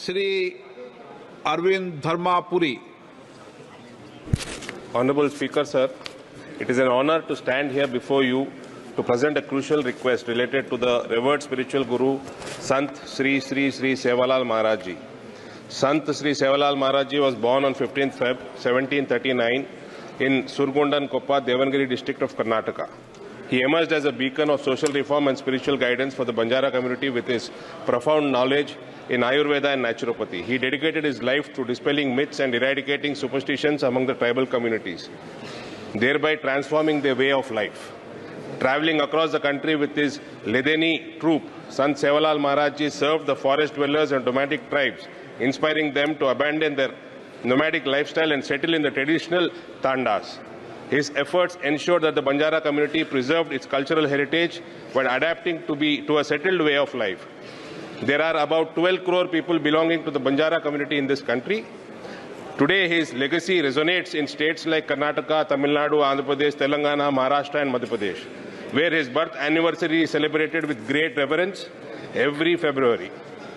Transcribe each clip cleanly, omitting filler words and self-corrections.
Shri Arvind Dharmapuri. Honorable Speaker, sir, it is an honor to stand here before you to present a crucial request related to the revered spiritual guru, Sant Sri Sevalal Maharaj Ji. Sant Sri Sevalal Maharaj Ji was born on 15th Feb 1739 in Surgundan Koppa, Devangiri district of Karnataka. He emerged as a beacon of social reform and spiritual guidance for the Banjara community with his profound knowledge in Ayurveda and naturopathy. He dedicated his life to dispelling myths and eradicating superstitions among the tribal communities, thereby transforming their way of life. Traveling across the country with his Ledeni troupe, Sant Sevalal Maharaj Ji served the forest dwellers and nomadic tribes, inspiring them to abandon their nomadic lifestyle and settle in the traditional tandas. His efforts ensured that the Banjara community preserved its cultural heritage while adapting to a settled way of life. There are about 12 crore people belonging to the Banjara community in this country. Today, his legacy resonates in states like Karnataka, Tamil Nadu, Andhra Pradesh, Telangana, Maharashtra and Madhya Pradesh, where his birth anniversary is celebrated with great reverence every February.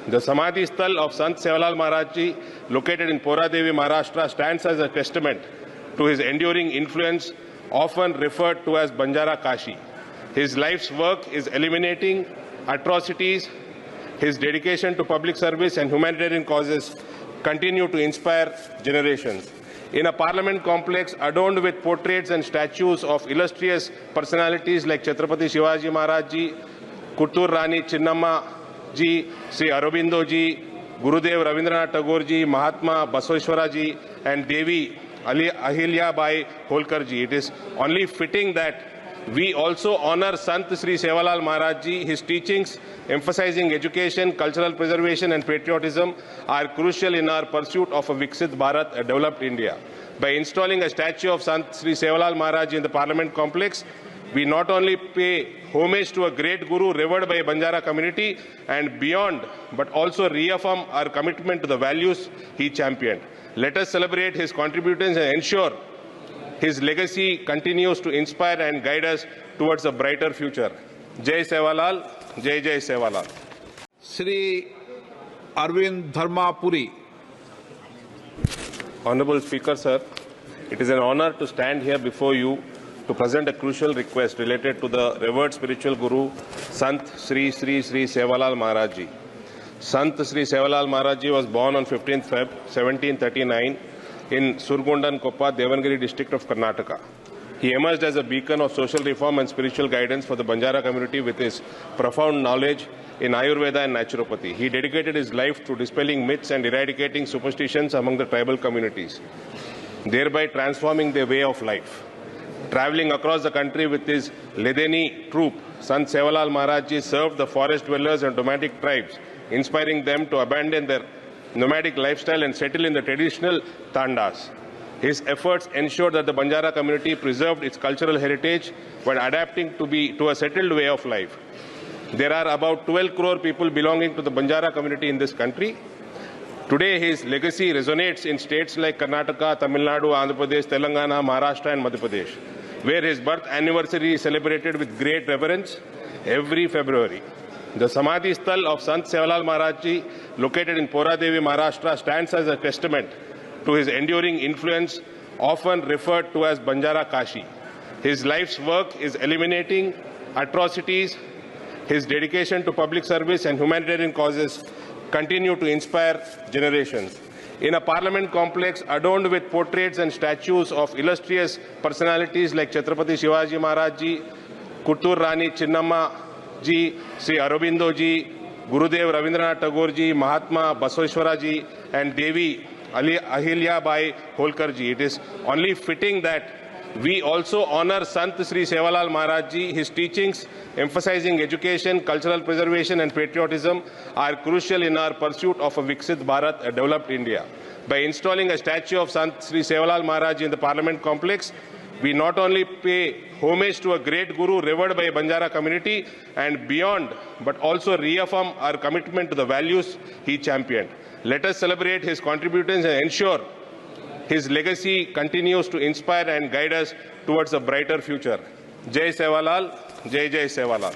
The Samadhi Sthal of Sant Sevalal Maharaj Ji, located in Poradevi, Maharashtra, stands as a testament to his enduring influence, often referred to as Banjara Kashi. His life's work is eliminating atrocities. His dedication to public service and humanitarian causes continue to inspire generations. In a parliament complex adorned with portraits and statues of illustrious personalities like Chhatrapati Shivaji Maharaj Ji, Kuttur Rani Chinnamma Ji, Sri Aurobindo Ji, Gurudev Rabindranath Tagore Ji, Mahatma Basaveshwara Ji, and Devi Ahilya Bai Holkar Ji, it is only fitting that we also honor Sant Sri Sevalal Maharaj Ji. His teachings, emphasizing education, cultural preservation and patriotism, are crucial in our pursuit of a Viksit Bharat, a developed India. By installing a statue of Sant Sri Sevalal Maharaj Ji in the Parliament complex, we not only pay homage to a great guru revered by a Banjara community and beyond, but also reaffirm our commitment to the values he championed. Let us celebrate his contributions and ensure his legacy continues to inspire and guide us towards a brighter future. Jai Sevalal, Jai Jai Sevalal. Shri Arvind Dharmapuri. Honorable Speaker, sir, it is an honor to stand here before you to present a crucial request related to the revered spiritual guru, Sant Sri Sevalal Maharaj Ji. Sant Sri Sevalal Maharaj Ji was born on 15th Feb 1739 in Surgundan Koppa, Devangiri district of Karnataka. He emerged as a beacon of social reform and spiritual guidance for the Banjara community with his profound knowledge in Ayurveda and naturopathy. He dedicated his life to dispelling myths and eradicating superstitions among the tribal communities, thereby transforming their way of life. Traveling across the country with his Ledeni troupe, Sant Sevalal Maharaj Ji served the forest dwellers and nomadic tribes, inspiring them to abandon their nomadic lifestyle and settle in the traditional tandas. His efforts ensured that the Banjara community preserved its cultural heritage while adapting to a settled way of life. There are about 12 crore people belonging to the Banjara community in this country. Today, his legacy resonates in states like Karnataka, Tamil Nadu, Andhra Pradesh, Telangana, Maharashtra and Madhya Pradesh, where his birth anniversary is celebrated with great reverence every February. The Samadhi Sthal of Sant Sevalal Maharaj Ji, located in Poradevi, Maharashtra, stands as a testament to his enduring influence, often referred to as Banjara Kashi. His life's work is eliminating atrocities. His dedication to public service and humanitarian causes continue to inspire generations. In a parliament complex adorned with portraits and statues of illustrious personalities like Chhatrapati Shivaji Maharaj Ji, Kuttur Rani Chinnamma Ji, Sri Aurobindo Ji, Gurudev Rabindranath Tagore Ji, Mahatma Basaveshwara Ji, and Devi Ahilya Bai Holkar Ji, it is only fitting that we also honor Sant Sri Sevalal Maharaj Ji. His teachings, emphasizing education, cultural preservation and patriotism, are crucial in our pursuit of a Viksit Bharat, a developed India. By installing a statue of Sant Sri Sevalal Maharaj Ji in the Parliament complex, we not only pay homage to a great guru revered by a Banjara community and beyond, but also reaffirm our commitment to the values he championed. Let us celebrate his contributions and ensure his legacy continues to inspire and guide us towards a brighter future. Jai Sevalal, Jai Jai Sevalal.